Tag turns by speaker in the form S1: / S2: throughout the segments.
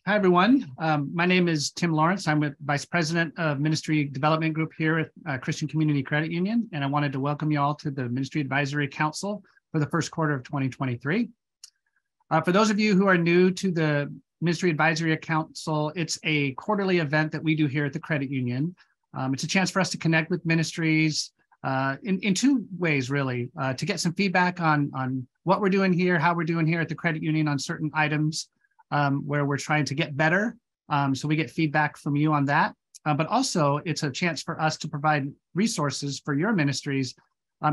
S1: Hi, everyone. My name is Tim Lawrence. I'm with Vice President of Ministry Development Group here at Christian Community Credit Union, and I wanted to welcome you all to the Ministry Advisory Council for the first quarter of 2023. For those of you who are new to the Ministry Advisory Council, it's a quarterly event that we do here at the credit union. It's a chance for us to connect with ministries in two ways, really, to get some feedback on what we're doing here, how we're doing here at the credit union on certain items, where we're trying to get better. So we get feedback from you on that. But also it's a chance for us to provide resources for your ministries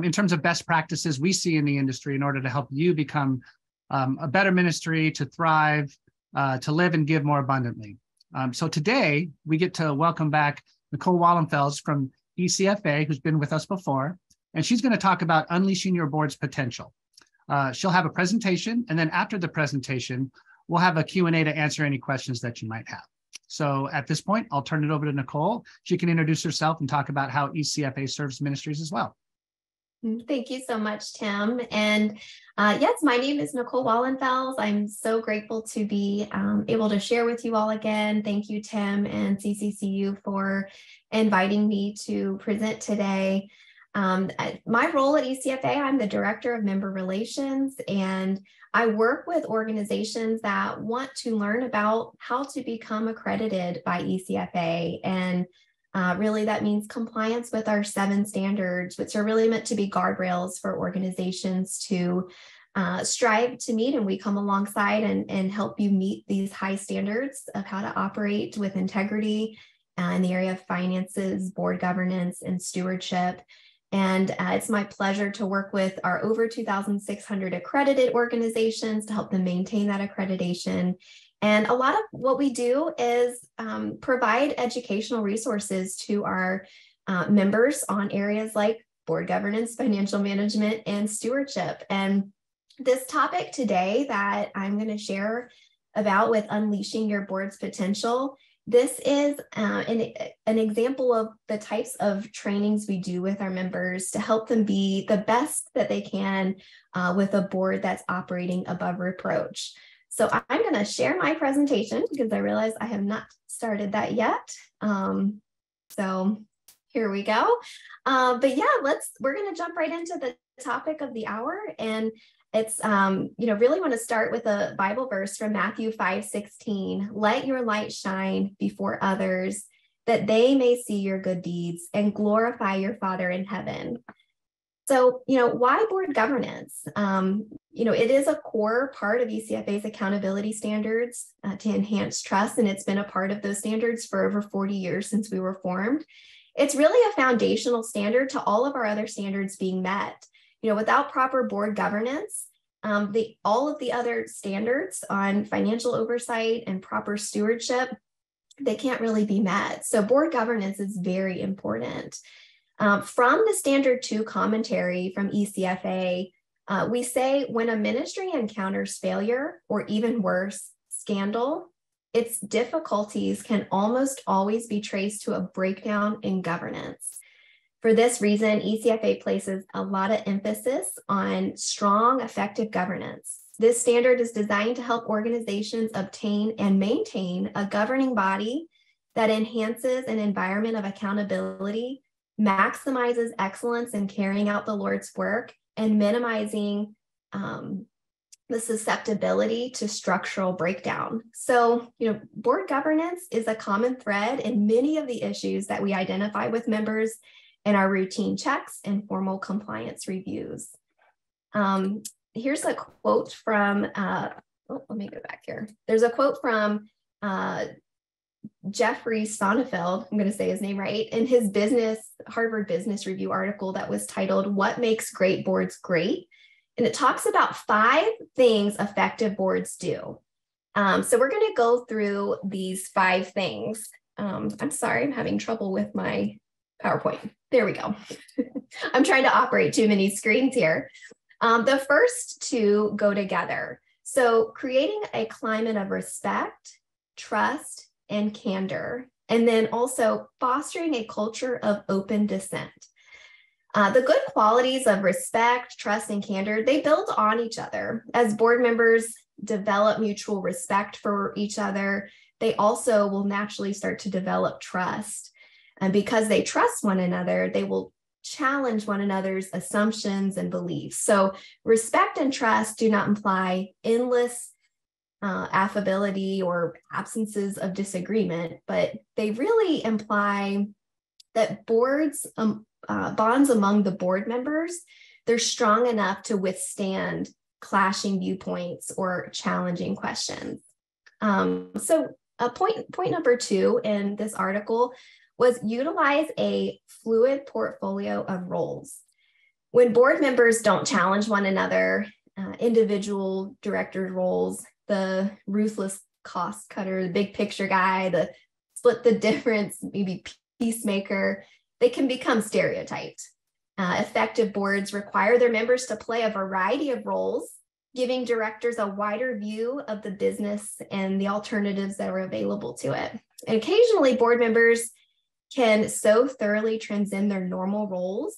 S1: in terms of best practices we see in the industry in order to help you become a better ministry, to thrive, to live and give more abundantly. So today we get to welcome back Nicole Wallenfelsz from ECFA, who's been with us before, and she's going to talk about unleashing your board's potential. She'll have a presentation, and then after the presentation, we'll have a Q&A to answer any questions that you might have. So at this point, I'll turn it over to Nicole. She can introduce herself and talk about how ECFA serves ministries as well.
S2: Thank you so much, Tim. And yes, my name is Nicole Wallenfelsz. I'm so grateful to be able to share with you all again. Thank you, Tim and CCCU, for inviting me to present today. My role at ECFA, I'm the Director of Member Relations, and I work with organizations that want to learn about how to become accredited by ECFA. And really that means compliance with our 7 standards, which are really meant to be guardrails for organizations to strive to meet. And we come alongside and help you meet these high standards of how to operate with integrity in the area of finances, board governance, and stewardship. And it's my pleasure to work with our over 2,600 accredited organizations to help them maintain that accreditation. And a lot of what we do is provide educational resources to our members on areas like board governance, financial management, and stewardship. And this topic today that I'm going to share about with unleashing your board's potential, this is an example of the types of trainings we do with our members to help them be the best that they can with a board that's operating above reproach. So I'm going to share my presentation because I realize I have not started that yet. So here we go. But yeah, we're going to jump right into the topic of the hour. And it's, really want to start with a Bible verse from Matthew 5:16. Let your light shine before others, that they may see your good deeds and glorify your Father in heaven. So, why board governance? It is a core part of ECFA's accountability standards to enhance trust, and it's been a part of those standards for over 40 years since we were formed. It's really a foundational standard to all of our other standards being met. Without proper board governance, all of the other standards on financial oversight and proper stewardship, they can't really be met. So board governance is very important. From the Standard 2 commentary from ECFA, we say when a ministry encounters failure, or even worse, scandal, its difficulties can almost always be traced to a breakdown in governance. For this reason, ECFA places a lot of emphasis on strong, effective governance. This standard is designed to help organizations obtain and maintain a governing body that enhances an environment of accountability, maximizes excellence in carrying out the Lord's work, and minimizing the susceptibility to structural breakdown. So, board governance is a common thread in many of the issues that we identify with members in our routine checks and formal compliance reviews. Here's a quote from, let me go back here. There's a quote from Jeffrey Sonnefeld, I'm going to say his name right, in his Harvard Business Review article that was titled, "What Makes Great Boards Great?" And it talks about 5 things effective boards do. So we're going to go through these 5 things. I'm sorry, I'm having trouble with my PowerPoint. There we go. I'm trying to operate too many screens here. The first 2 go together. So creating a climate of respect, trust, and candor, and then also fostering a culture of open dissent. The good qualities of respect, trust, and candor, they build on each other. As board members, develop mutual respect for each other, they also will naturally start to develop trust. And because they trust one another, they will challenge one another's assumptions and beliefs. So respect and trust do not imply endless affability or absences of disagreement, but they really imply that bonds among the board members, they're strong enough to withstand clashing viewpoints or challenging questions. So point number 2 in this article was utilize a fluid portfolio of roles. When board members don't challenge one another, individual director roles, the ruthless cost cutter, the big picture guy, the split the difference, maybe peacemaker, they can become stereotyped. Effective boards require their members to play a variety of roles, giving directors a wider view of the business and the alternatives that are available to it. And occasionally, board members can so thoroughly transcend their normal roles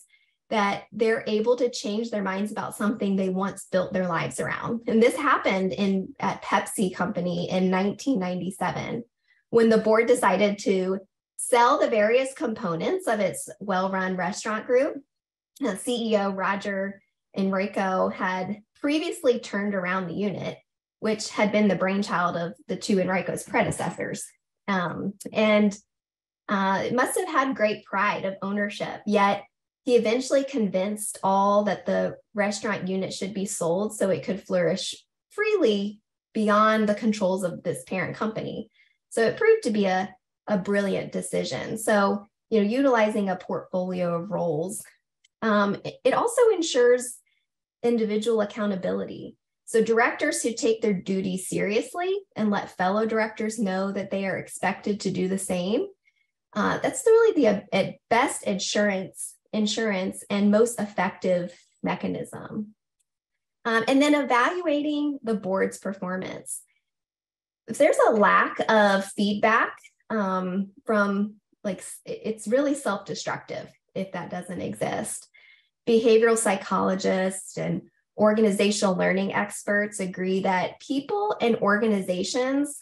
S2: that they're able to change their minds about something they once built their lives around. And this happened at Pepsi Company in 1997, when the board decided to sell the various components of its well-run restaurant group. CEO Roger Enrico had previously turned around the unit, which had been the brainchild of the two Enrico's predecessors. It must have had great pride of ownership, yet he eventually convinced all that the restaurant unit should be sold so it could flourish freely beyond the controls of this parent company. So it proved to be a brilliant decision. So, utilizing a portfolio of roles. It also ensures individual accountability. So directors who take their duty seriously and let fellow directors know that they are expected to do the same, that's really the best insurance and most effective mechanism. And then evaluating the board's performance. If there's a lack of feedback it's really self-destructive if that doesn't exist. Behavioral psychologists and organizational learning experts agree that people and organizations,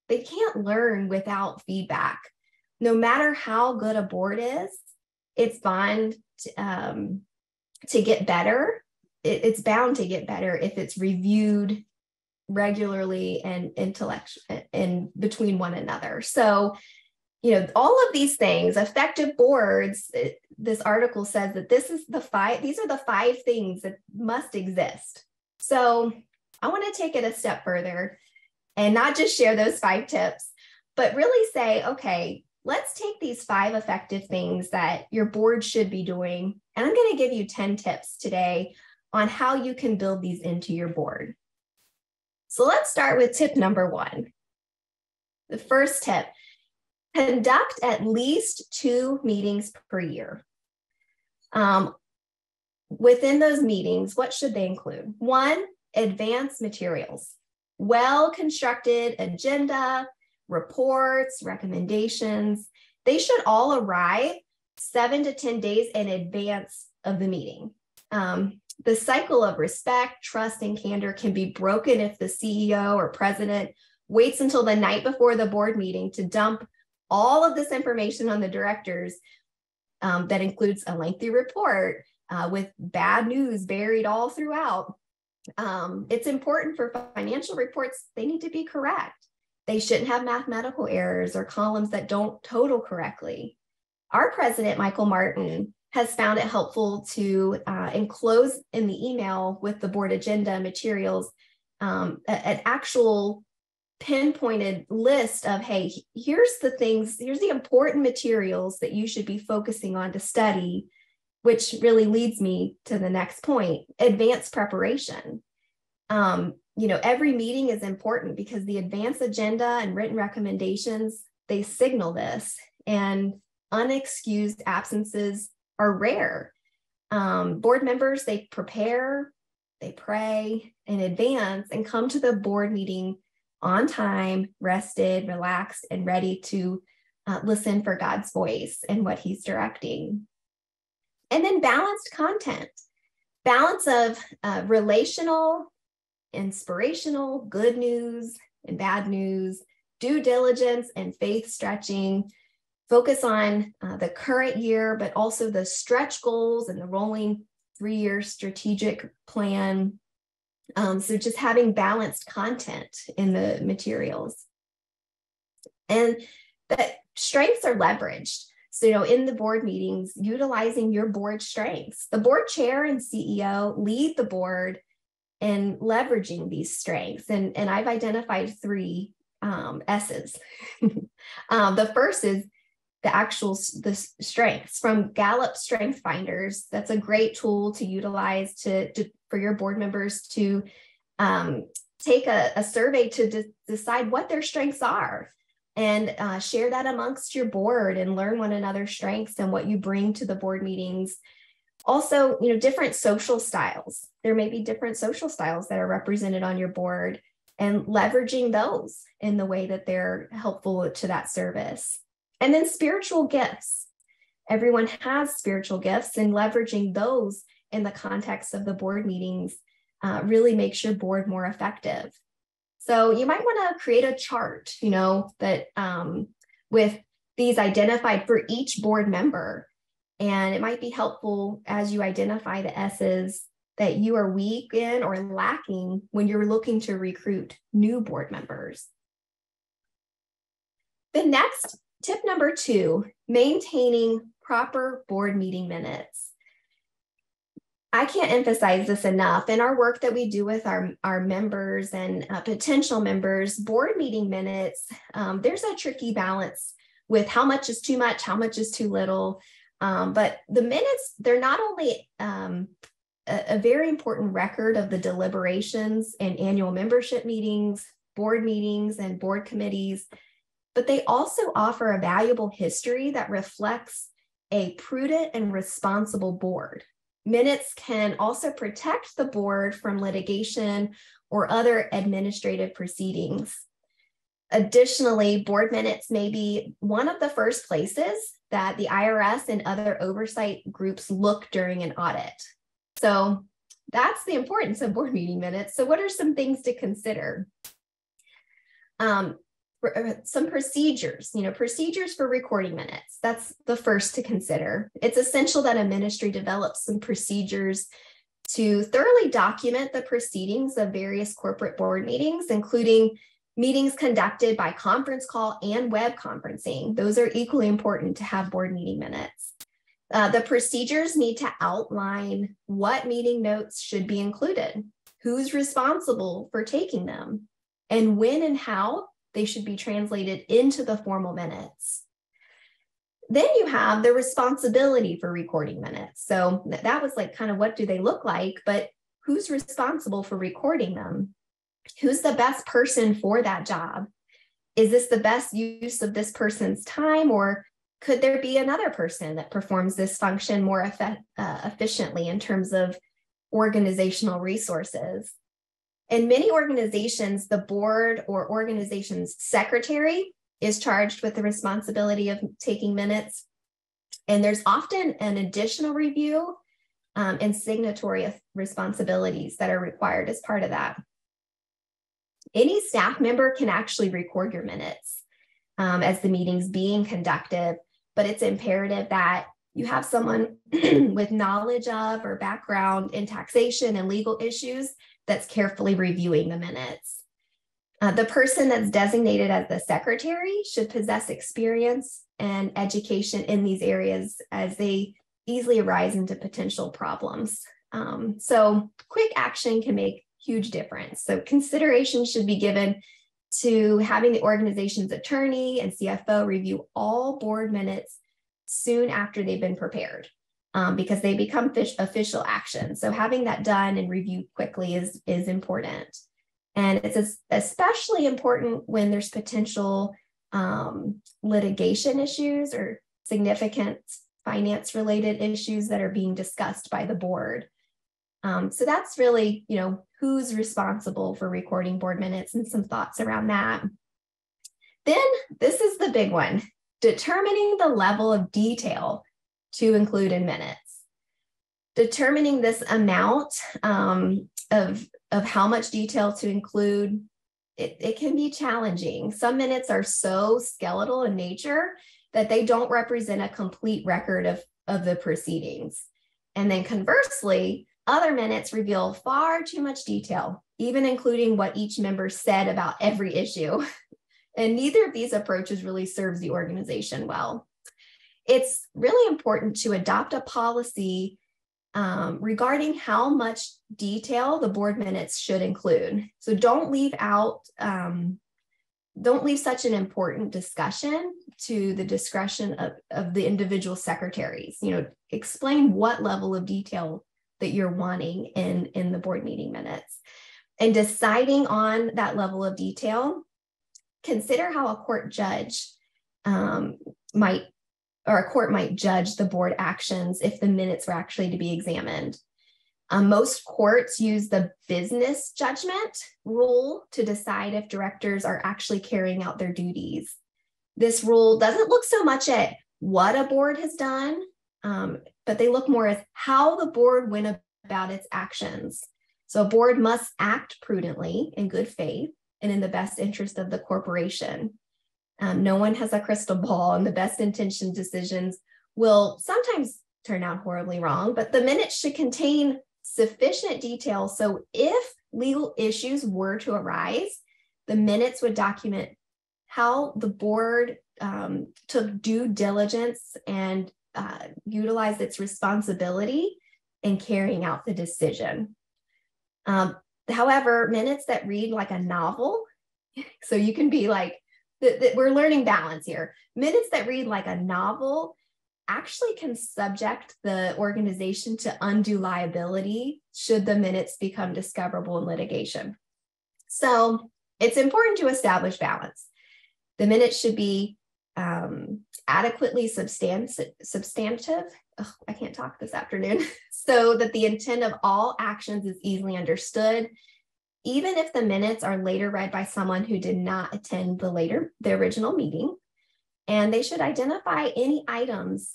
S2: they can't learn without feedback. No matter how good a board is, it's bound to get better. It's bound to get better if it's reviewed regularly and in between one another. So, all of these things, effective boards, this article says that these are the 5 things that must exist. So I want to take it a step further and not just share those 5 tips, but really say, okay, let's take these 5 effective things that your board should be doing. And I'm going to give you 10 tips today on how you can build these into your board. So let's start with tip number 1. The first tip, conduct at least 2 meetings per year. Within those meetings, what should they include? 1, advanced materials, well-constructed agenda, reports, recommendations. They should all arrive 7 to 10 days in advance of the meeting. The cycle of respect, trust, and candor can be broken if the CEO or president waits until the night before the board meeting to dump all of this information on the directors. That includes a lengthy report with bad news buried all throughout. It's important for financial reports, they need to be correct. They shouldn't have mathematical errors or columns that don't total correctly. Our president, Michael Martin, has found it helpful to enclose in the email with the board agenda materials an actual pinpointed list of, hey, here's the important materials that you should be focusing on to study, which really leads me to the next point, advanced preparation. Every meeting is important because the advanced agenda and written recommendations, they signal this, and unexcused absences are rare. Board members, they prepare, they pray in advance and come to the board meeting on time, rested, relaxed, and ready to listen for God's voice and what he's directing. And then balanced content, balance of relational inspirational, good news and bad news, due diligence and faith stretching, focus on the current year, but also the stretch goals and the rolling 3-year strategic plan. So just having balanced content in the materials. And that strengths are leveraged. So, in the board meetings, utilizing your board strengths. The board chair and CEO lead the board in leveraging these strengths. And I've identified 3 S's. The first is the strengths from Gallup Strength Finders. That's a great tool to utilize for your board members to take a survey to decide what their strengths are, and share that amongst your board and learn one another's strengths and what you bring to the board meetings. Also, different social styles. There may be different social styles that are represented on your board, and leveraging those in the way that they're helpful to that service. And then spiritual gifts. Everyone has spiritual gifts, and leveraging those in the context of the board meetings really makes your board more effective. So you might want to create a chart, that with these identified for each board member. And it might be helpful as you identify the S's that you are weak in or lacking when you're looking to recruit new board members. The next tip number 2, maintaining proper board meeting minutes. I can't emphasize this enough. In our work that we do with our members and potential members, board meeting minutes, there's a tricky balance with how much is too much, how much is too little. But the minutes, they're not only a very important record of the deliberations and annual membership meetings, board meetings, and board committees, but they also offer a valuable history that reflects a prudent and responsible board. Minutes can also protect the board from litigation or other administrative proceedings. Additionally, board minutes may be one of the first places that the IRS and other oversight groups look during an audit. So that's the importance of board meeting minutes. So what are some things to consider? Some procedures, procedures for recording minutes. That's the first to consider. It's essential that a ministry develops some procedures to thoroughly document the proceedings of various corporate board meetings, including meetings conducted by conference call and web conferencing. Those are equally important to have board meeting minutes. The procedures need to outline what meeting notes should be included, who's responsible for taking them, and when and how they should be translated into the formal minutes. Then you have the responsibility for recording minutes. So that was like kind of what do they look like, but who's responsible for recording them? Who's the best person for that job? Is this the best use of this person's time, or could there be another person that performs this function more efficiently in terms of organizational resources? In many organizations, the board or organization's secretary is charged with the responsibility of taking minutes. And there's often an additional review and signatory responsibilities that are required as part of that. Any staff member can actually record your minutes as the meeting's being conducted, but it's imperative that you have someone with knowledge of or background in taxation and legal issues that's carefully reviewing the minutes. The person that's designated as the secretary should possess experience and education in these areas as they easily arise into potential problems. So quick action can make huge difference. So consideration should be given to having the organization's attorney and CFO review all board minutes soon after they've been prepared. Because they become official action. So having that done and reviewed quickly is important. And it's especially important when there's potential litigation issues or significant finance-related issues that are being discussed by the board. So that's really, who's responsible for recording board minutes and some thoughts around that. Then this is the big one, determining the level of detail to include in minutes. Determining this amount of of how much detail to include, it can be challenging. Some minutes are so skeletal in nature that they don't represent a complete record of the proceedings. And then conversely, other minutes reveal far too much detail, even including what each member said about every issue. And neither of these approaches really serves the organization well. It's really important to adopt a policy regarding how much detail the board minutes should include. So don't leave such an important discussion to the discretion of the individual secretaries. Explain what level of detail that you're wanting in the board meeting minutes. And deciding on that level of detail, consider how a court might judge the board actions if the minutes were actually to be examined. Most courts use the business judgment rule to decide if directors are actually carrying out their duties. This rule doesn't look so much at what a board has done, but they look more at how the board went about its actions. So a board must act prudently, in good faith, and in the best interest of the corporation. No one has a crystal ball, and the best intentioned decisions will sometimes turn out horribly wrong, but the minutes should contain sufficient detail so if legal issues were to arise, the minutes would document how the board took due diligence and utilized its responsibility in carrying out the decision. However, minutes that read like a novel, so you can be like, we're learning balance here. Minutes that read like a novel actually can subject the organization to undue liability should the minutes become discoverable in litigation. So it's important to establish balance. The minutes should be adequately substantive. I can't talk this afternoon. So that the intent of all actions is easily understood, even if the minutes are later read by someone who did not attend the original meeting. And they should identify any items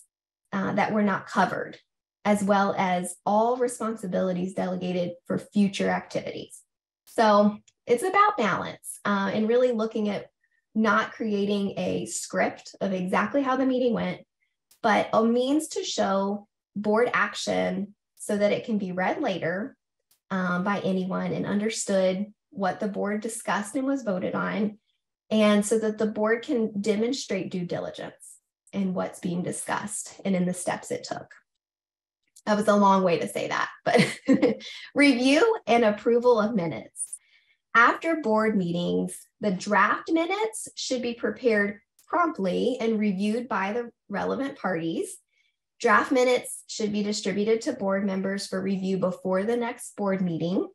S2: that were not covered, as well as all responsibilities delegated for future activities. So it's about balance and really looking at not creating a script of exactly how the meeting went, but a means to show board action so that it can be read later by anyone and understood what the board discussed and was voted on, and so that the board can demonstrate due diligence in what's being discussed and in the steps it took. That was a long way to say that, but review and approval of minutes. After board meetings, the draft minutes should be prepared promptly and reviewed by the relevant parties. Draft minutes should be distributed to board members for review before the next board meeting.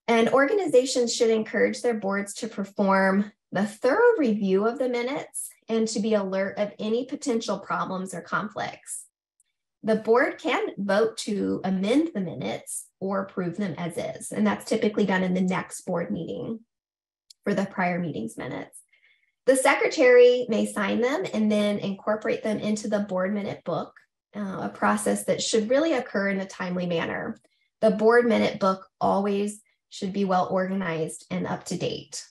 S2: And organizations should encourage their boards to perform the thorough review of the minutes and to be alert of any potential problems or conflicts. The board can vote to amend the minutes or approve them as is, and that's typically done in the next board meeting for the prior meeting's minutes. The secretary may sign them and then incorporate them into the board minute book, a process that should really occur in a timely manner. The board minute book always should be well organized and up to date.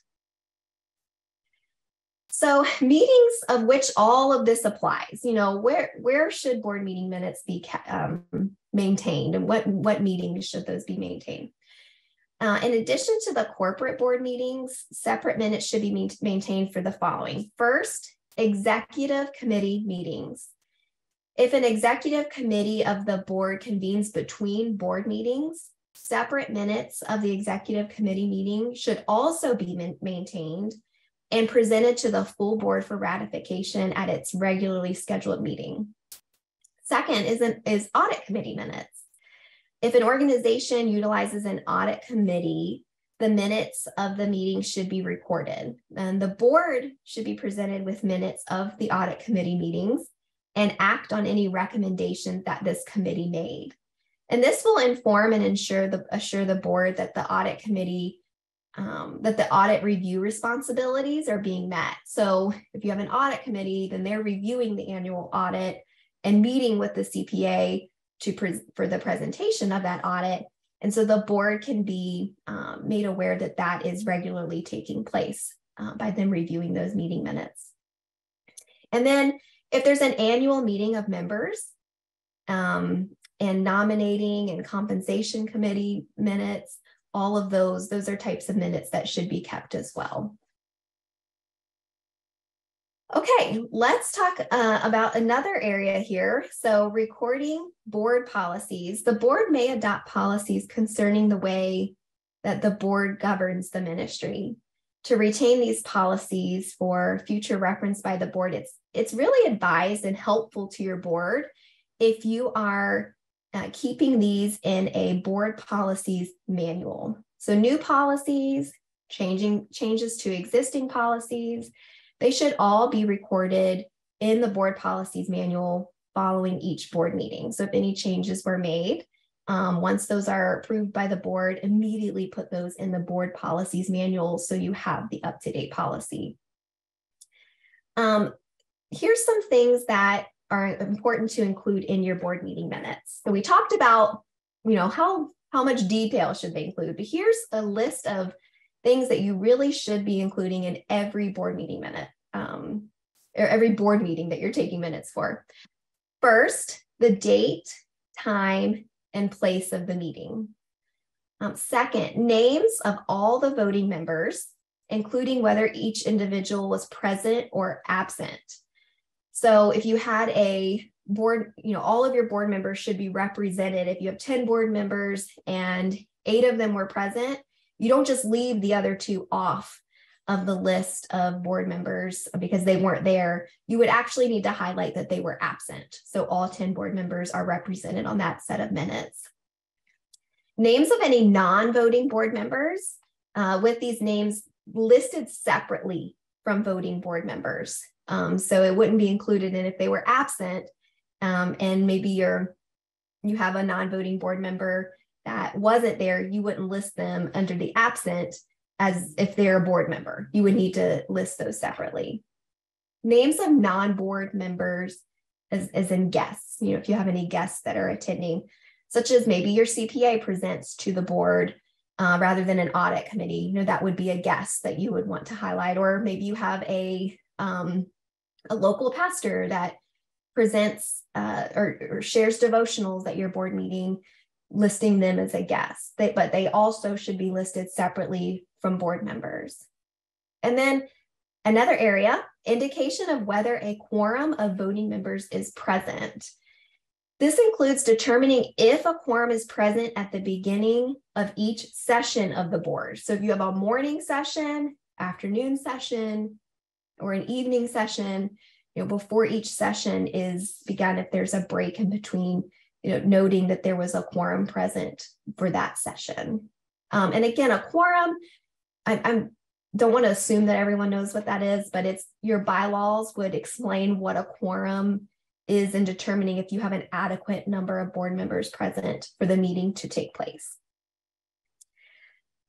S2: So meetings of which all of this applies, where should board meeting minutes be maintained, and what meetings should those be maintained? In addition to the corporate board meetings, separate minutes should be maintained for the following. First, executive committee meetings. If an executive committee of the board convenes between board meetings, separate minutes of the executive committee meeting should also be maintained and presented to the full board for ratification at its regularly scheduled meeting. Second is audit committee minutes. If an organization utilizes an audit committee, the minutes of the meeting should be recorded, and the board should be presented with minutes of the audit committee meetings and act on any recommendations that this committee made. And this will inform and assure the board that the audit committee that the audit review responsibilities are being met. So if you have an audit committee, then they're reviewing the annual audit and meeting with the CPA for the presentation of that audit And so the board can be made aware that that is regularly taking place by them reviewing those meeting minutes. And then if there's an annual meeting of members and nominating and compensation committee minutes, all of those are types of minutes that should be kept as well. Okay, let's talk about another area here. So recording board policies. The board may adopt policies concerning the way that the board governs the ministry. To retain these policies for future reference by the board, it's really advised and helpful to your board if you are keeping these in a board policies manual. So new policies, changes to existing policies, they should all be recorded in the board policies manual following each board meeting. So if any changes were made, once those are approved by the board, immediately put those in the board policies manual so you have the up-to-date policy. Here's some things that are important to include in your board meeting minutes. So we talked about, how much detail should they include, but here's a list of things that you really should be including in every board meeting minute, or every board meeting that you're taking minutes for. First, the date, time, and place of the meeting. Second, names of all the voting members, including whether each individual was present or absent. So if you had a board, all of your board members should be represented. If you have 10 board members and 8 of them were present, you don't just leave the other 2 off of the list of board members because they weren't there. You would actually need to highlight that they were absent. So all 10 board members are represented on that set of minutes. Names of any non-voting board members, with these names listed separately from voting board members. So it wouldn't be included in if they were absent, and maybe you have a non-voting board member that wasn't there, you wouldn't list them under the absent as if they're a board member. You would need to list those separately. Names of non-board members as in guests, if you have any guests that are attending, such as maybe your CPA presents to the board rather than an audit committee, that would be a guest that you would want to highlight. Or maybe you have a local pastor that presents or shares devotionals at your board meeting, listing them as a guest, but they also should be listed separately from board members. And then another area, indication of whether a quorum of voting members is present. This includes determining if a quorum is present at the beginning of each session of the board. So if you have a morning session, afternoon session, or an evening session, before each session is begun, if there's a break in between, noting that there was a quorum present for that session. And again, a quorum, I don't want to assume that everyone knows what that is, but it's your bylaws would explain what a quorum is in determining if you have an adequate number of board members present for the meeting to take place.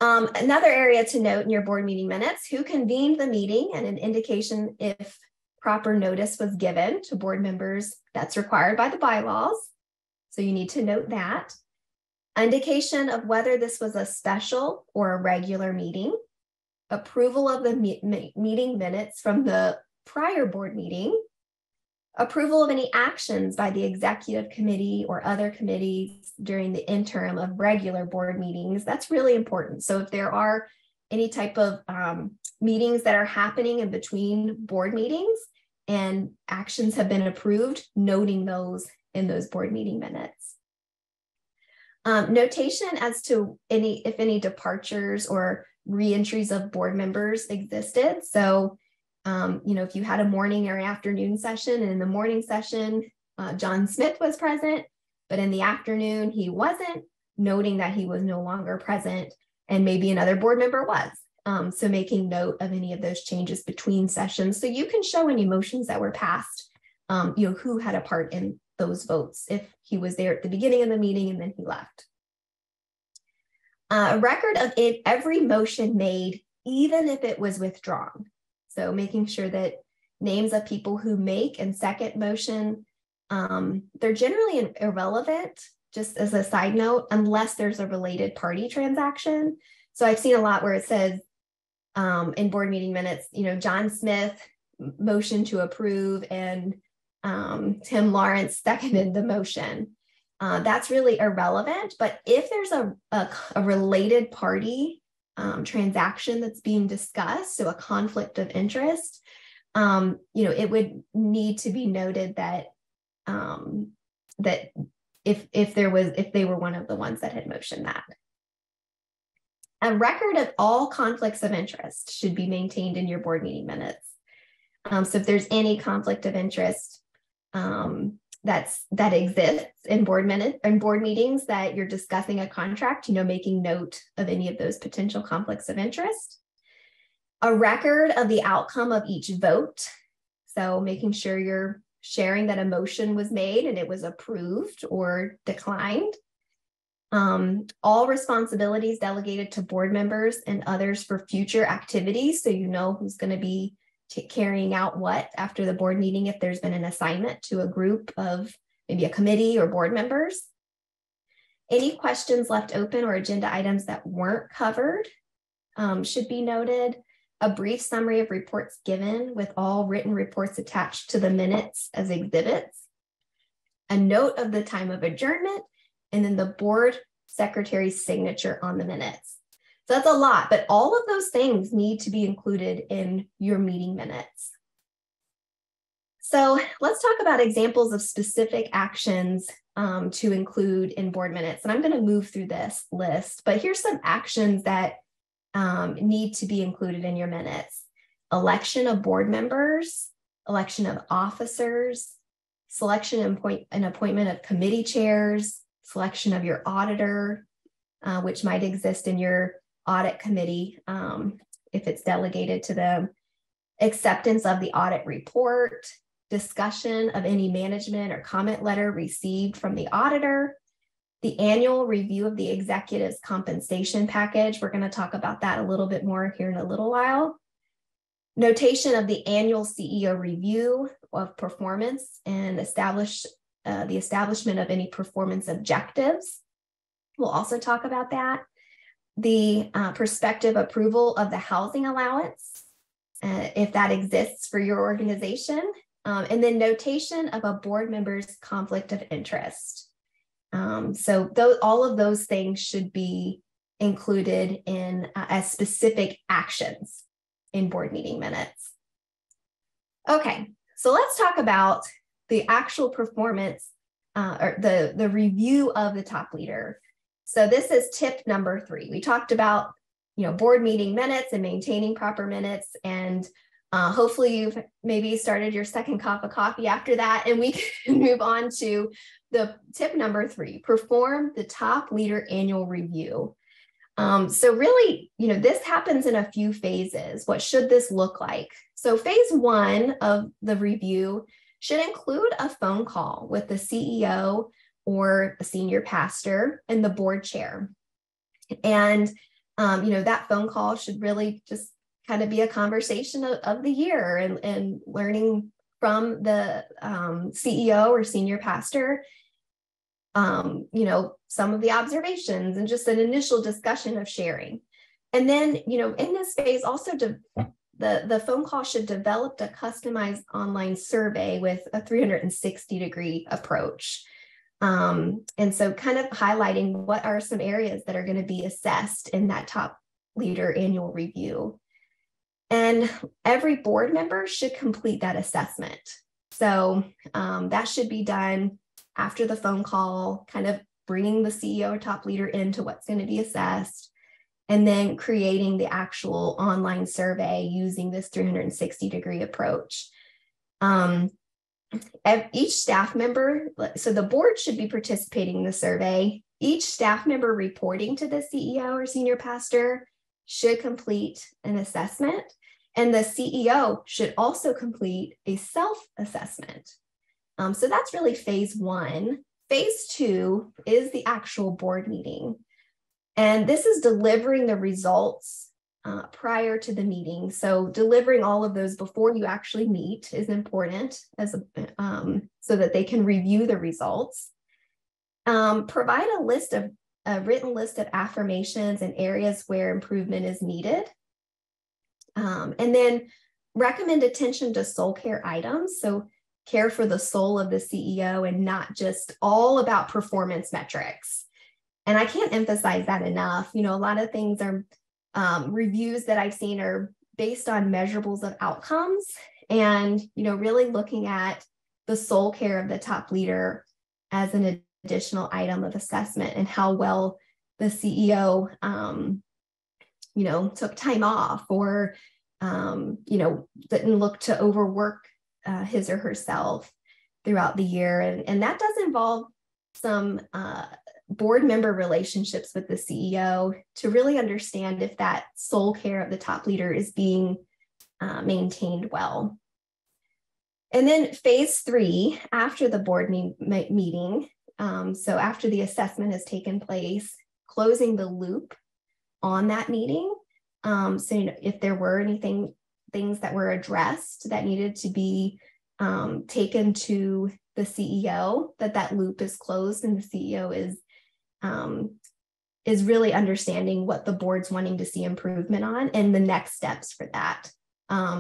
S2: Another area to note in your board meeting minutes, who convened the meeting and an indication if proper notice was given to board members. That's required by the bylaws. So you need to note that. Indication of whether this was a special or a regular meeting. Approval of the meeting minutes from the prior board meeting. Approval of any actions by the executive committee or other committees during the interim of regular board meetings. That's really important. So if there are any type of meetings that are happening in between board meetings and actions have been approved, noting those in those board meeting minutes. Notation as to if any departures or reentries of board members existed. So if you had a morning or afternoon session, and in the morning session, John Smith was present, but in the afternoon, he wasn't, noting that he was no longer present, and maybe another board member was. So making note of any of those changes between sessions, so you can show any motions that were passed, who had a part in those votes, if he was there at the beginning of the meeting and then he left. A record of every motion made, even if it was withdrawn. So making sure that names of people who make and second motion, they're generally irrelevant just as a side note, unless there's a related party transaction. So I've seen a lot where it says in board meeting minutes, John Smith motioned to approve and Tim Lawrence seconded the motion. That's really irrelevant. But if there's a related party transaction that's being discussed, so a conflict of interest, it would need to be noted that that if they were one of the ones that had motioned that. A record of all conflicts of interest should be maintained in your board meeting minutes. So if there's any conflict of interest that exists in board meetings that you're discussing a contract, making note of any of those potential conflicts of interest. A record of the outcome of each vote. So making sure you're sharing that a motion was made and it was approved or declined. All responsibilities delegated to board members and others for future activities. So who's going to be carrying out what after the board meeting if there's been an assignment to a group of maybe a committee or board members. Any questions left open or agenda items that weren't covered should be noted. A brief summary of reports given with all written reports attached to the minutes as exhibits. A note of the time of adjournment, and then the board secretary's signature on the minutes. So that's a lot, but all of those things need to be included in your meeting minutes. So let's talk about examples of specific actions to include in board minutes. And I'm going to move through this list, but here's some actions that need to be included in your minutes. Election of board members, election of officers, selection and appointment of committee chairs, selection of your auditor, which might exist in your audit committee if it's delegated to them, acceptance of the audit report, discussion of any management or comment letter received from the auditor, the annual review of the executive's compensation package. We're going to talk about that a little bit more here in a little while. Notation of the annual CEO review of performance and the establishment of any performance objectives. We'll also talk about that. The prospective approval of the housing allowance, if that exists for your organization, and then notation of a board member's conflict of interest. So all of those things should be included in as specific actions in board meeting minutes. Okay, so let's talk about the actual performance or the review of the top leader. So this is tip number 3. We talked about, board meeting minutes and maintaining proper minutes. And hopefully you've maybe started your second cup of coffee after that. And we can move on to the tip number 3, perform the top leader annual review. So really, this happens in a few phases. What should this look like? So phase 1 of the review should include a phone call with the CEO or a senior pastor and the board chair. And, that phone call should really just kind of be a conversation of the year and learning from the CEO or senior pastor, some of the observations and just an initial discussion of sharing. And then, in this phase, also the phone call should develop a customized online survey with a 360-degree approach. And so kind of highlighting what are some areas that are going to be assessed in that top leader annual review. And every board member should complete that assessment. So that should be done after the phone call, kind of bringing the CEO or top leader into what's going to be assessed, and then creating the actual online survey using this 360-degree approach. Each staff member, so the board should be participating in the survey. Each staff member reporting to the CEO or senior pastor should complete an assessment, and the CEO should also complete a self-assessment. So that's really phase 1. Phase 2 is the actual board meeting. And this is delivering the results prior to the meeting. So delivering all of those before you actually meet is important so that they can review the results. Provide a written list of affirmations and areas where improvement is needed. And then recommend attention to soul care items. So care for the soul of the CEO and not just all about performance metrics. And I can't emphasize that enough. You know, a lot of things are reviews that I've seen are based on measurables of outcomes and, you know, really looking at the soul care of the top leader as an additional item of assessment and how well the CEO, you know, took time off or, you know, didn't look to overwork his or herself throughout the year. And that does involve some board member relationships with the CEO to really understand if that soul care of the top leader is being maintained well. And then phase 3, after the board meeting, so after the assessment has taken place, closing the loop on that meeting. So you know, if there were things that were addressed that needed to be taken to the CEO, that loop is closed and the CEO is really understanding what the board's wanting to see improvement on and the next steps for that.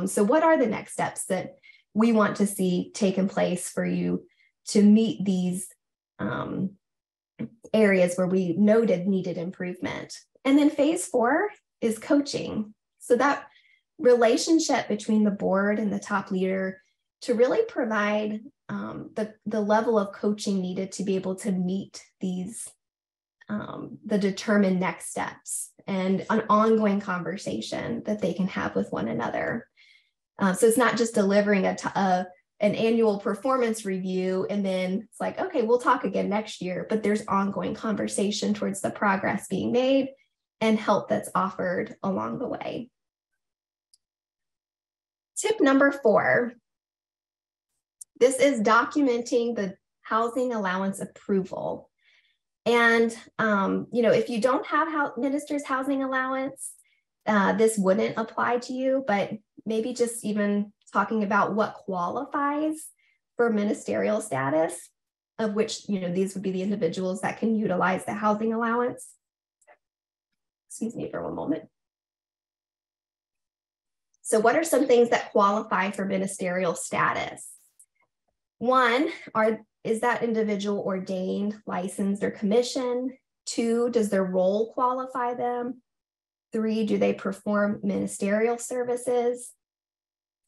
S2: So what are the next steps that we want to see taken place for you to meet these areas where we noted needed improvement? And then phase 4 is coaching. So that relationship between the board and the top leader to really provide the level of coaching needed to be able to meet these, the determined next steps and an ongoing conversation that they can have with one another. So it's not just delivering an annual performance review and then it's like, okay, we'll talk again next year, but there's ongoing conversation towards the progress being made and help that's offered along the way. Tip number 4, this is documenting the housing allowance approval. And, you know, if you don't have minister's housing allowance, this wouldn't apply to you, but maybe just even talking about what qualifies for ministerial status, of which, you know, these would be the individuals that can utilize the housing allowance. Excuse me for one moment. So what are some things that qualify for ministerial status? One, is that individual ordained, licensed, or commissioned? 2, does their role qualify them? 3, do they perform ministerial services?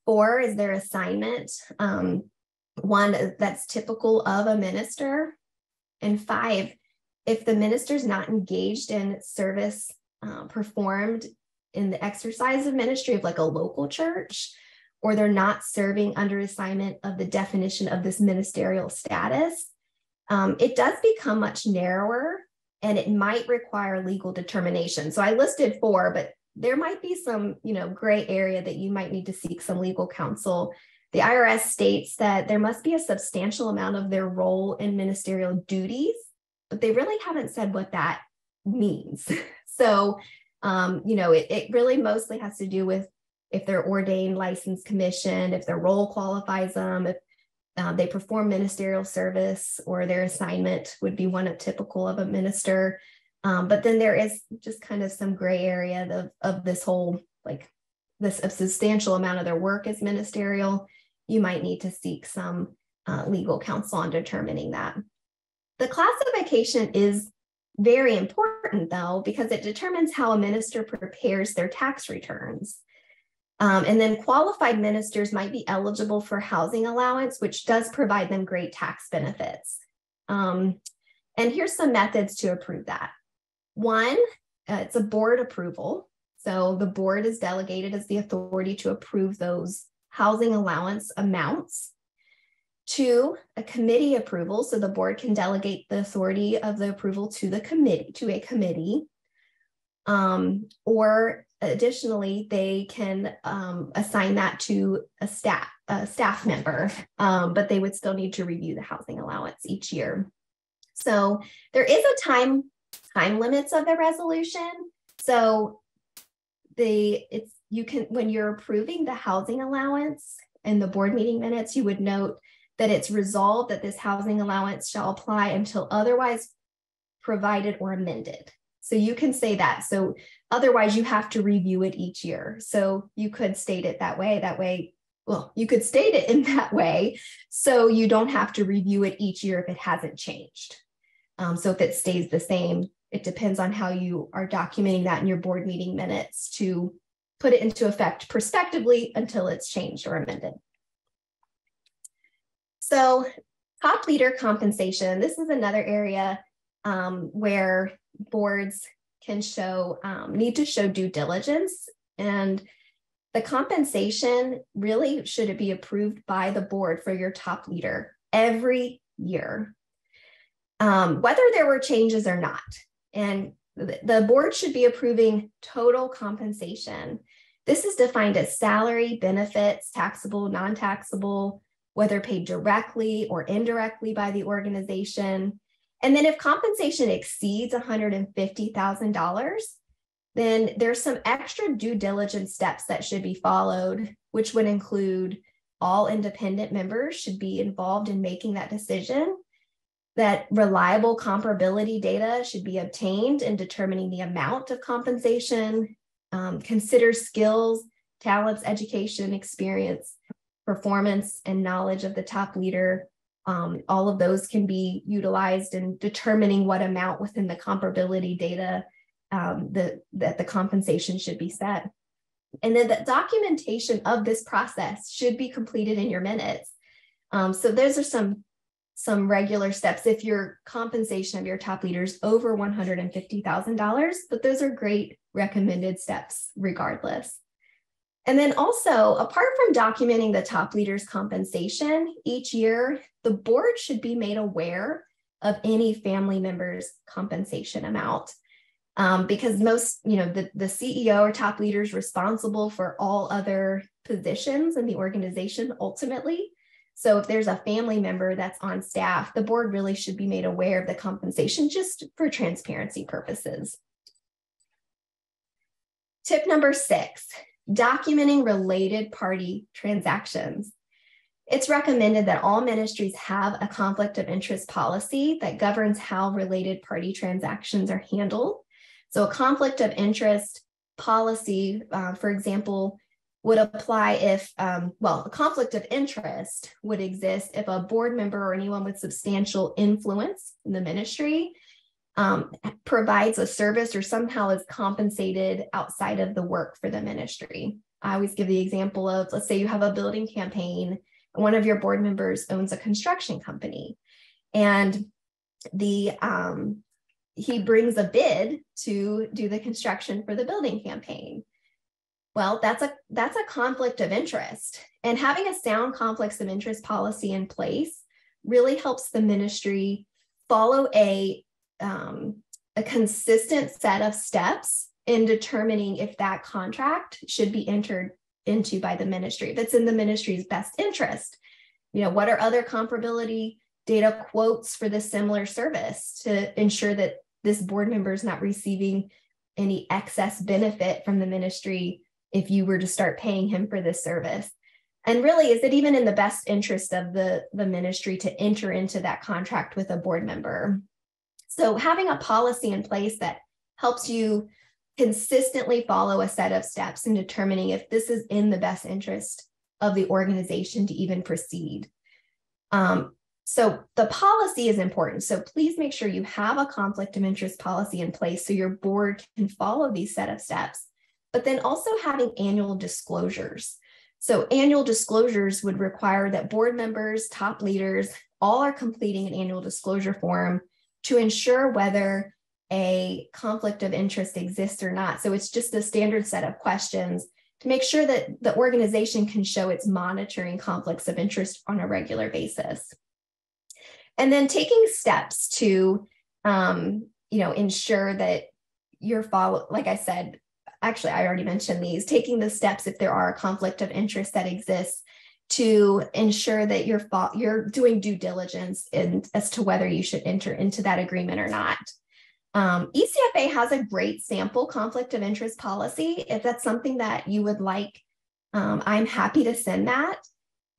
S2: 4, is their assignment one that's typical of a minister? And 5, if the minister is not engaged in service performed in the exercise of ministry of like a local church, or they're not serving under assignment of the definition of this ministerial status, it does become much narrower and it might require legal determination. So I listed 4, but there might be some, you know, gray area that you might need to seek some legal counsel. The IRS states that there must be a substantial amount of their role in ministerial duties, but they really haven't said what that means. So, you know, it really mostly has to do with if they're ordained, licensed, commissioned, if their role qualifies them, if they perform ministerial service or their assignment would be one of typical of a minister. But then there is just kind of some gray area of this whole, like this a substantial amount of their work is ministerial. You might need to seek some legal counsel on determining that. The classification is very important though, because it determines how a minister prepares their tax returns. And then qualified ministers might be eligible for housing allowance, which does provide them great tax benefits. And here's some methods to approve that. 1, it's a board approval. So the board is delegated as the authority to approve those housing allowance amounts. 2, a committee approval. So the board can delegate the authority of the approval to the committee, to a committee. Or additionally, they can assign that to a staff member, but they would still need to review the housing allowance each year. So there is a time limits of the resolution. So when you're approving the housing allowance in the board meeting minutes, you would note that it's resolved that this housing allowance shall apply until otherwise provided or amended. So you can say that. So otherwise you have to review it each year. So you could state it that way. Well, you could state it in that way, so you don't have to review it each year if it hasn't changed. So if it stays the same, it depends on how you are documenting that in your board meeting minutes to put it into effect prospectively until it's changed or amended. So top leader compensation, this is another area where boards can need to show due diligence, and the compensation really should be approved by the board for your top leader every year, whether there were changes or not. And the board should be approving total compensation. This is defined as salary, benefits, taxable, non-taxable, whether paid directly or indirectly by the organization. And then if compensation exceeds $150,000, then there's some extra due diligence steps that should be followed, which would include all independent members should be involved in making that decision, that reliable comparability data should be obtained in determining the amount of compensation, consider skills, talents, education, experience, performance, and knowledge of the top leader. All of those can be utilized in determining what amount within the comparability data that the compensation should be set. And then the documentation of this process should be completed in your minutes. So those are some regular steps if your compensation of your top leaders over $150,000, but those are great recommended steps regardless. And then also, apart from documenting the top leaders' compensation each year, the board should be made aware of any family member's compensation amount. Because most, the CEO or top leaders responsible for all other positions in the organization ultimately. So if there's a family member that's on staff, the board really should be made aware of the compensation just for transparency purposes. Tip number 6, documenting related party transactions. It's recommended that all ministries have a conflict of interest policy that governs how related party transactions are handled. So a conflict of interest policy, for example, would apply if, a conflict of interest would exist if a board member or anyone with substantial influence in the ministry provides a service or somehow is compensated outside of the work for the ministry. I always give the example of, let's say you have a building campaign, and one of your board members owns a construction company, and he brings a bid to do the construction for the building campaign. Well, that's a conflict of interest, and having a sound conflicts of interest policy in place really helps the ministry follow a consistent set of steps in determining if that contract should be entered into by the ministry. If it's in the ministry's best interest, what are other comparability data quotes for this similar service to ensure that this board member is not receiving any excess benefit from the ministry if you were to start paying him for this service. And really, is it even in the best interest of the ministry to enter into that contract with a board member? So having a policy in place that helps you consistently follow a set of steps in determining if this is in the best interest of the organization to even proceed. So the policy is important. So please make sure you have a conflict of interest policy in place so your board can follow these set of steps, but then also having annual disclosures. So annual disclosures would require that board members, top leaders, all are completing an annual disclosure form to ensure whether a conflict of interest exists or not. So it's just a standard set of questions to make sure that the organization can show it's monitoring conflicts of interest on a regular basis. And then taking steps to, ensure that you're like I said, actually, I already mentioned these, taking the steps if there are a conflict of interest that exists to ensure that you're doing due diligence as to whether you should enter into that agreement or not. ECFA has a great sample conflict of interest policy. If that's something that you would like, I'm happy to send that.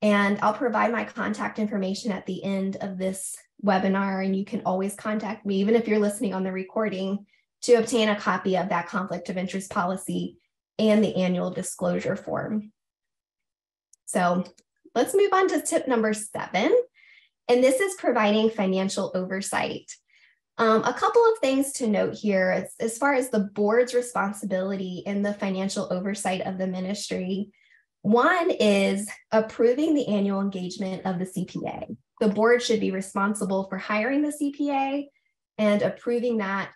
S2: And I'll provide my contact information at the end of this webinar, and you can always contact me, even if you're listening on the recording, to obtain a copy of that conflict of interest policy and the annual disclosure form. So let's move on to tip number 7. And this is providing financial oversight. A couple of things to note here as far as the board's responsibility in the financial oversight of the ministry. One is approving the annual engagement of the CPA. The board should be responsible for hiring the CPA and approving that.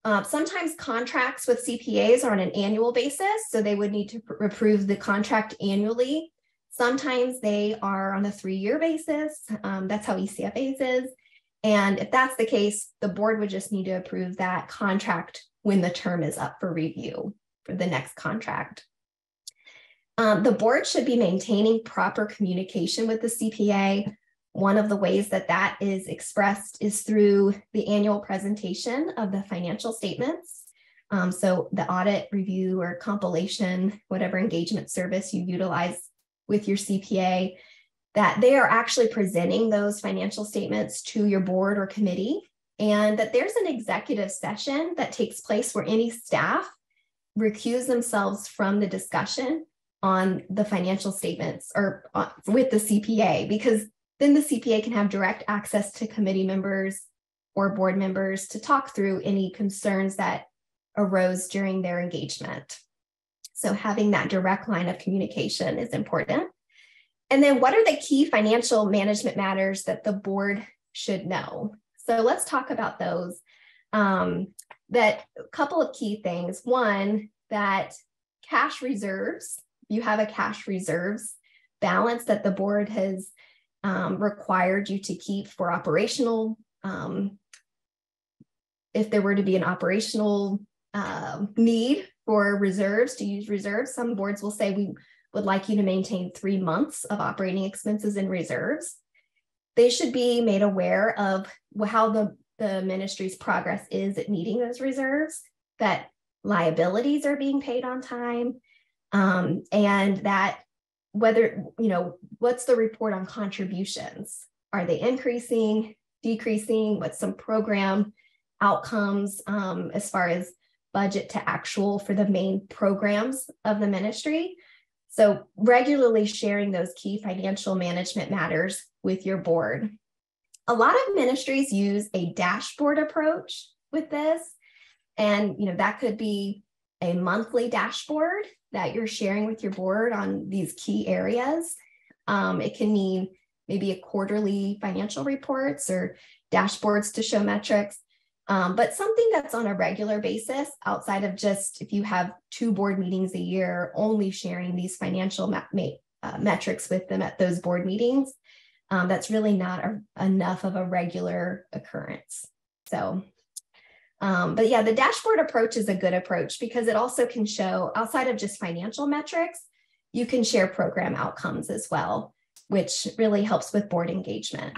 S2: Sometimes contracts with CPAs are on an annual basis, so they would need to approve the contract annually. Sometimes they are on a 3-year basis. That's how ECFA is. And if that's the case, the board would just need to approve that contract when the term is up for review for the next contract. The board should be maintaining proper communication with the CPA. One of the ways that that is expressed is through the annual presentation of the financial statements. So the audit, review, or compilation, whatever engagement service you utilize with your CPA, that they are actually presenting those financial statements to your board or committee, and that there's an executive session that takes place where any staff recuse themselves from the discussion on the financial statements or with the CPA, because then the CPA can have direct access to committee members or board members to talk through any concerns that arose during their engagement. So having that direct line of communication is important. And then what are the key financial management matters that the board should know? So let's talk about those. That a couple of key things. One, that cash reserves, you have a cash reserves balance that the board has required you to keep for operational, if there were to be an operational need for reserves, to use reserves. Some boards will say we would like you to maintain 3 months of operating expenses in reserves. They should be made aware of how the ministry's progress is at meeting those reserves, that liabilities are being paid on time, and that whether, what's the report on contributions? Are they increasing, decreasing? What's some program outcomes as far as budget to actual for the main programs of the ministry? So regularly sharing those key financial management matters with your board. A lot of ministries use a dashboard approach with this. And, that could be a monthly dashboard that you're sharing with your board on these key areas. It can mean maybe a quarterly financial reports or dashboards to show metrics. But something that's on a regular basis outside of just if you have 2 board meetings a year, only sharing these financial metrics with them at those board meetings, that's really not enough of a regular occurrence. So, but yeah, the dashboard approach is a good approach because it also can show, outside of just financial metrics, you can share program outcomes as well, which really helps with board engagement.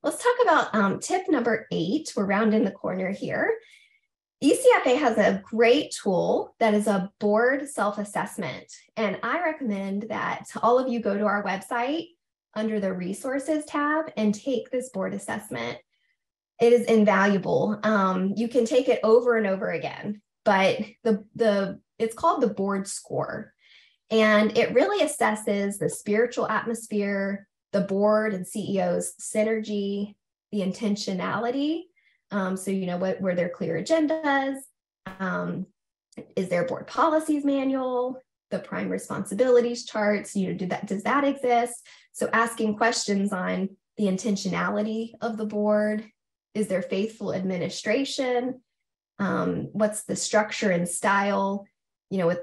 S2: Let's talk about tip number 8. We're rounding the corner here. ECFA has a great tool that is a board self-assessment. And I recommend that all of you go to our website under the resources tab and take this board assessment. It is invaluable. You can take it over and over again, but it's called the board score. And it really assesses the spiritual atmosphere, the board and CEO's synergy, the intentionality. So, were there clear agendas? Is there board policies manual? The prime responsibilities charts, does that exist? So asking questions on the intentionality of the board. Is there faithful administration? What's the structure and style, with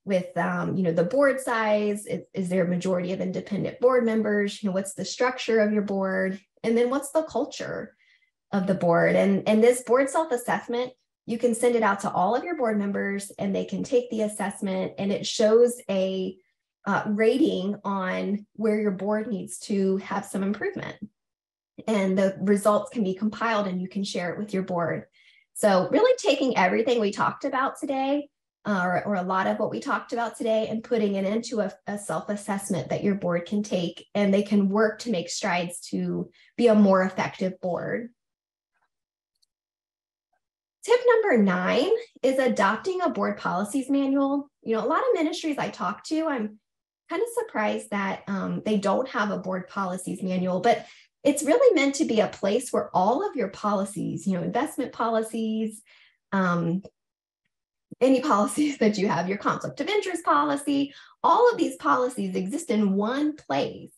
S2: the board size? Is there a majority of independent board members? What's the structure of your board? And then what's the culture of the board? And this board self-assessment, you can send it out to all of your board members and they can take the assessment, and it shows a rating on where your board needs to have some improvement. And the results can be compiled and you can share it with your board. So really taking everything we talked about today or a lot of what we talked about today, and putting it into a self-assessment that your board can take, and they can work to make strides to be a more effective board. Tip number 9 is adopting a board policies manual. A lot of ministries I talk to, I'm kind of surprised that they don't have a board policies manual, but it's really meant to be a place where all of your policies, investment policies, any policies that you have, your conflict of interest policy, all of these policies exist in one place.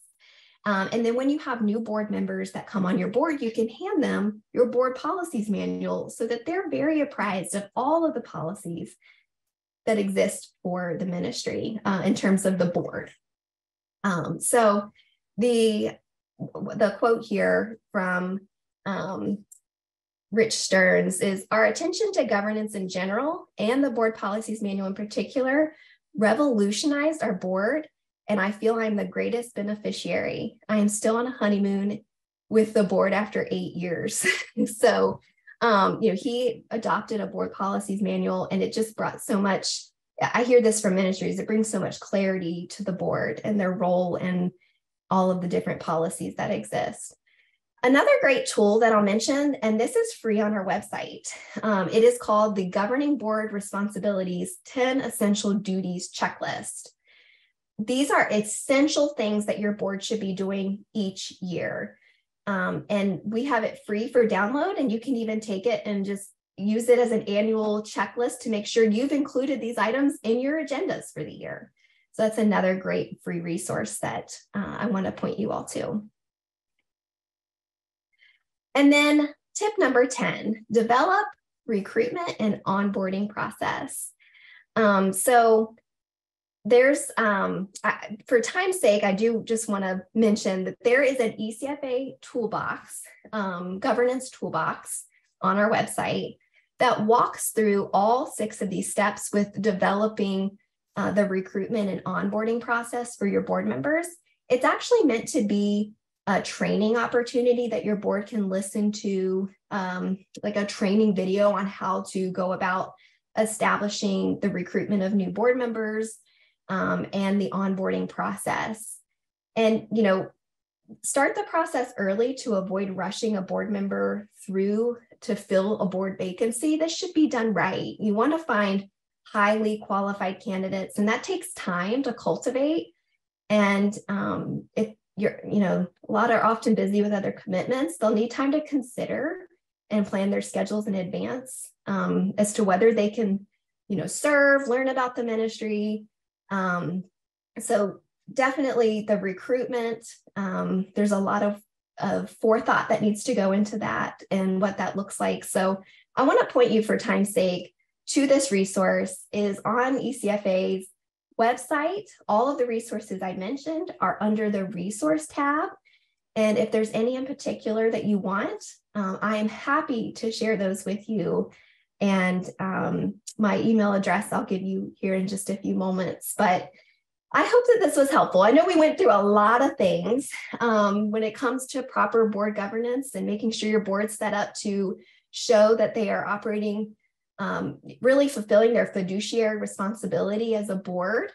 S2: And then when you have new board members that come on your board, you can hand them your board policies manual so that they're very apprised of all of the policies that exist for the ministry in terms of the board. So the quote here from Rich Stearns is, "Our attention to governance in general and the board policies manual in particular revolutionized our board, and I feel I'm the greatest beneficiary. I am still on a honeymoon with the board after 8 years." So, he adopted a board policies manual, and it just brought so much, I hear this from ministries, it brings so much clarity to the board and their role and all of the different policies that exist. Another great tool that I'll mention, and this is free on our website, it is called the Governing Board Responsibilities 10 Essential Duties Checklist. These are essential things that your board should be doing each year. And we have it free for download, and you can even take it and just use it as an annual checklist to make sure you've included these items in your agendas for the year. So that's another great free resource that I want to point you all to. And then tip number 10, develop recruitment and onboarding process. So there's, for time's sake, I do just want to mention that there is an ECFA toolbox, governance toolbox on our website that walks through all 6 of these steps with developing the recruitment and onboarding process for your board members. It's actually meant to be a training opportunity that your board can listen to, like a training video on how to go about establishing the recruitment of new board members and the onboarding process. And, start the process early to avoid rushing a board member through to fill a board vacancy. This should be done right. You want to find highly qualified candidates, and that takes time to cultivate. And if you're, a lot are often busy with other commitments, they'll need time to consider and plan their schedules in advance as to whether they can, serve, learn about the ministry. So definitely the recruitment, there's a lot of forethought that needs to go into that and what that looks like. So I want to point you, for time's sake, to this resource. Is on ECFA's website. All of the resources I mentioned are under the resource tab. And if there's any in particular that you want, I am happy to share those with you. And my email address I'll give you here in just a few moments. But I hope that this was helpful. I know we went through a lot of things when it comes to proper board governance and making sure your board's set up to show that they are operating, really fulfilling their fiduciary responsibility as a board.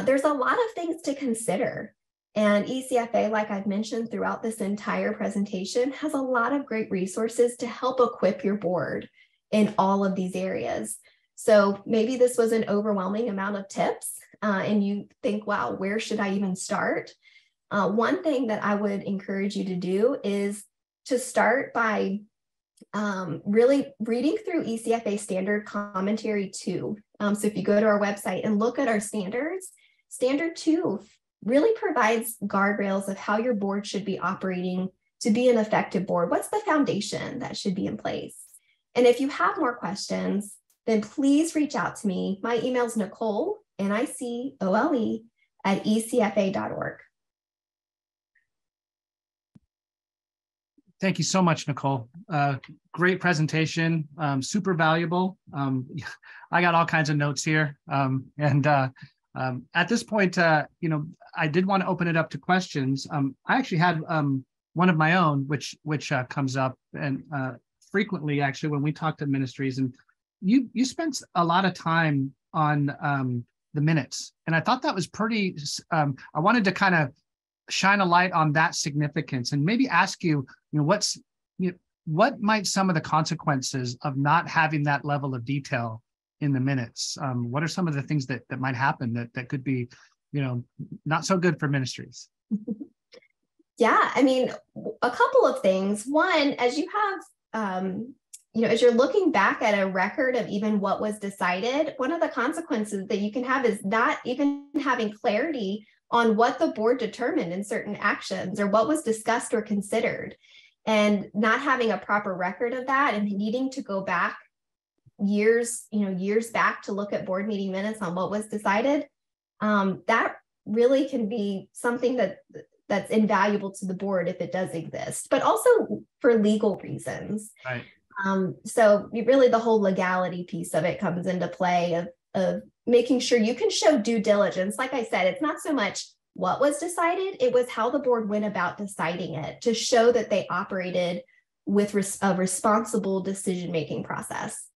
S2: There's a lot of things to consider. And ECFA, like I've mentioned throughout this entire presentation, has a lot of great resources to help equip your board in all of these areas. So maybe this was an overwhelming amount of tips and you think, wow, where should I even start? One thing that I would encourage you to do is to start by really reading through ECFA Standard Commentary 2. So if you go to our website and look at our standards, Standard 2 really provides guardrails of how your board should be operating to be an effective board. What's the foundation that should be in place? And if you have more questions, then please reach out to me. My email is Nicole, Nicole, @ecfa.org.
S1: Thank you so much, Nicole. Great presentation, super valuable. I got all kinds of notes here. At this point, I did want to open it up to questions. I actually had one of my own, which comes up and frequently, actually, when we talk to ministries. And you spent a lot of time on the minutes. And I thought that was pretty, I wanted to kind of shine a light on that significance and maybe ask you, what might some of the consequences of not having that level of detail in the minutes? What are some of the things that might happen that could be, not so good for ministries?
S2: Yeah, I mean, a couple of things. One, as you have, as you're looking back at a record of even what was decided, one of the consequences that you can have is not even having clarity on what the board determined in certain actions or what was discussed or considered, and not having a proper record of that and needing to go back years back to look at board meeting minutes on what was decided. That really can be something that's invaluable to the board if it does exist, but also for legal reasons.
S1: Right.
S2: So really the whole legality piece of it comes into play of making sure you can show due diligence. Like I said, it's not so much what was decided, it was how the board went about deciding it to show that they operated with a responsible decision-making process.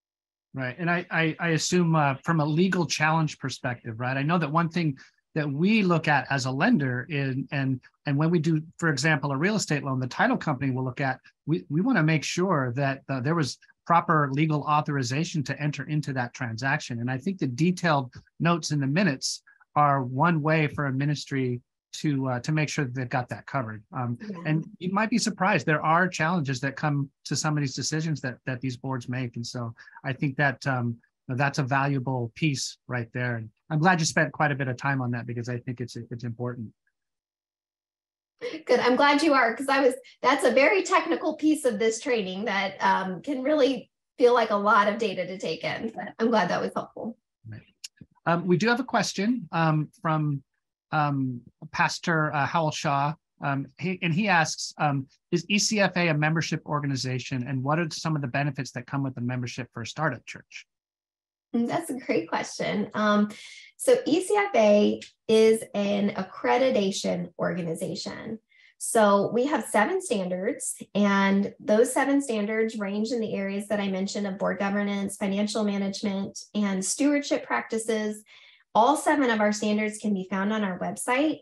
S1: Right. And I assume from a legal challenge perspective, right? I know that one thing that we look at as a lender and when we do, for example, a real estate loan, the title company will look at, we want to make sure that there was proper legal authorization to enter into that transaction. And I think the detailed notes in the minutes are one way for a ministry to make sure that they've got that covered. And you might be surprised, there are challenges that come to some of these decisions that these boards make. And so I think that that's a valuable piece right there. And I'm glad you spent quite a bit of time on that because I think it's important.
S2: Good. I'm glad you are, because that's a very technical piece of this training that can really feel like a lot of data to take in. But I'm glad that was helpful.
S1: Right. We do have a question from Pastor Howell Shaw. He asks, is ECFA a membership organization, and what are some of the benefits that come with the membership for a startup church?
S2: That's a great question. So ECFA is an accreditation organization. So we have 7 standards, and those 7 standards range in the areas that I mentioned of board governance, financial management, and stewardship practices. All 7 of our standards can be found on our website.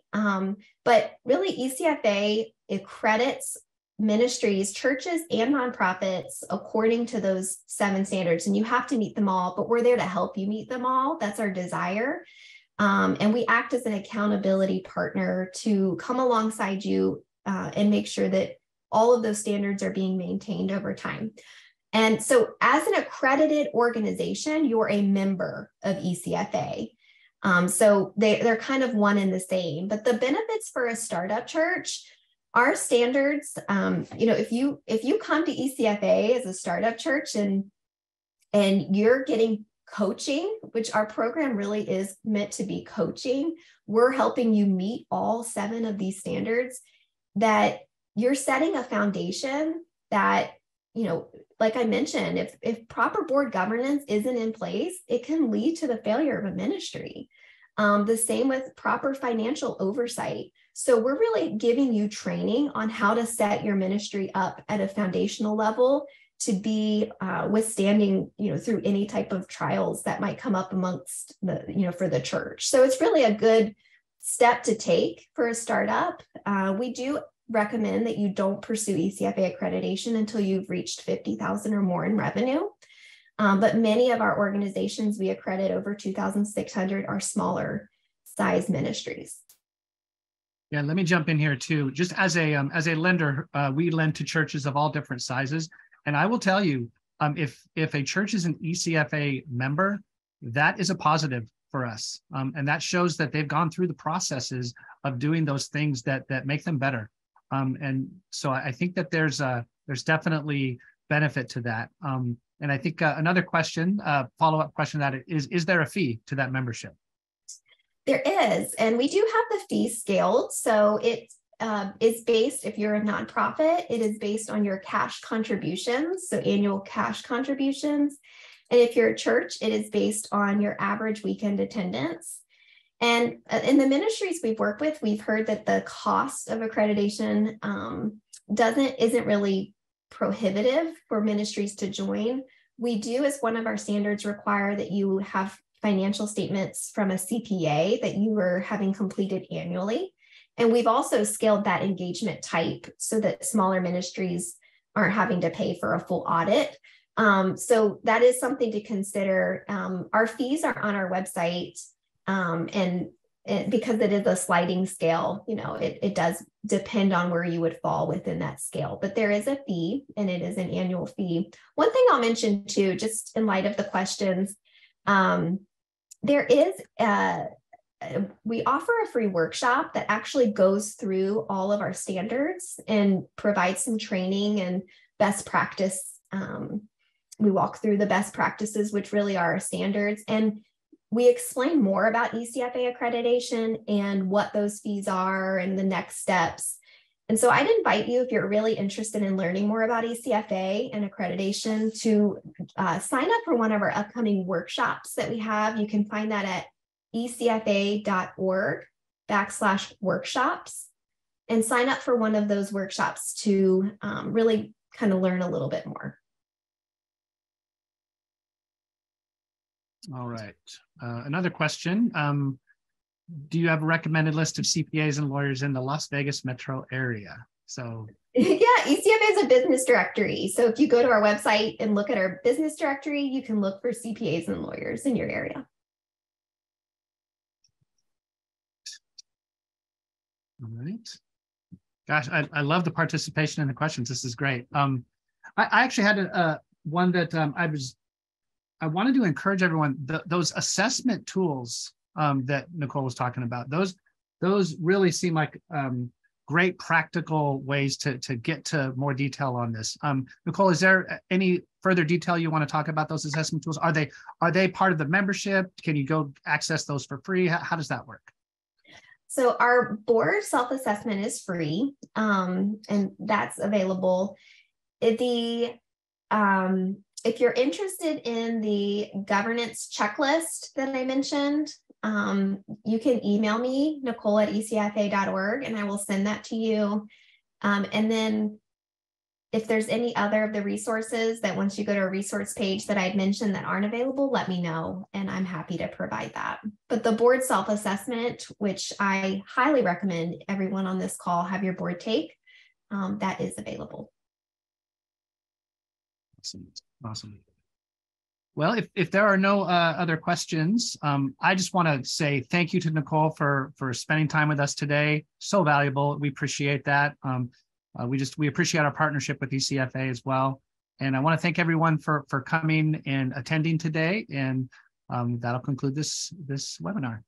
S2: But really, ECFA accredits ministries, churches, and nonprofits according to those 7 standards. And you have to meet them all, but we're there to help you meet them all. That's our desire. And we act as an accountability partner to come alongside you and make sure that all of those standards are being maintained over time. And so as an accredited organization, you're a member of ECFA. So they're kind of one and the same, but the benefits for a startup church, our standards, if you come to ECFA as a startup church and you're getting coaching, which our program really is meant to be coaching, we're helping you meet all 7 of these standards, that you're setting a foundation that, like I mentioned, if proper board governance isn't in place, it can lead to the failure of a ministry. The same with proper financial oversight. So we're really giving you training on how to set your ministry up at a foundational level to be withstanding, through any type of trials that might come up amongst for the church. So it's really a good step to take for a startup. We do recommend that you don't pursue ECFA accreditation until you've reached 50,000 or more in revenue. But many of our organizations we accredit over 2,600 are smaller size ministries.
S1: Yeah, let me jump in here too. Just as a lender, we lend to churches of all different sizes, and I will tell you, if a church is an ECFA member, that is a positive for us, and that shows that they've gone through the processes of doing those things that make them better. And so I think that there's definitely benefit to that. And I think another question, follow-up question, that is there a fee to that membership?
S2: There is, and we do have the fee scaled. So it is based, if you're a nonprofit, it is based on your cash contributions, so annual cash contributions. And if you're a church, it is based on your average weekend attendance. And in the ministries we've worked with, we've heard that the cost of accreditation isn't really prohibitive for ministries to join. We do, as one of our standards, require that you have financial statements from a CPA that you were having completed annually. And we've also scaled that engagement type so that smaller ministries aren't having to pay for a full audit. So that is something to consider. Our fees are on our website, and because it is a sliding scale, it does depend on where you would fall within that scale, but there is a fee, and it is an annual fee. One thing I'll mention too, just in light of the questions, there is we offer a free workshop that actually goes through all of our standards and provides some training and best practice. We walk through the best practices, which really are our standards, and we explain more about ECFA accreditation and what those fees are and the next steps. And so I'd invite you, if you're really interested in learning more about ECFA and accreditation, to sign up for one of our upcoming workshops that we have. You can find that at ecfa.org/workshops, and sign up for one of those workshops to really kind of learn a little bit more.
S1: All right. Another question. Do you have a recommended list of CPAs and lawyers in the Las Vegas metro area? So
S2: yeah, ECFA is a business directory. So if you go to our website and look at our business directory, you can look for CPAs and lawyers in your area.
S1: All right. Gosh, I love the participation in the questions. This is great. I actually had one that I wanted to encourage everyone, those assessment tools that Nicole was talking about, those really seem like great practical ways to get to more detail on this. Nicole, is there any further detail you want to talk about those assessment tools? Are they part of the membership? Can you go access those for free? How does that work?
S2: So our board self-assessment is free, and that's available. If you're interested in the governance checklist that I mentioned, you can email me, Nicole@ecfa.org, and I will send that to you. And then if there's any other of the resources that once you go to a resource page that I'd mentioned that aren't available, let me know, and I'm happy to provide that. But the board self-assessment, which I highly recommend everyone on this call have your board take, that is available.
S1: Awesome. Well, if there are no other questions, I just want to say thank you to Nicole for spending time with us today. So valuable. We appreciate that. We appreciate our partnership with ECFA as well. And I want to thank everyone for coming and attending today. And that'll conclude this webinar.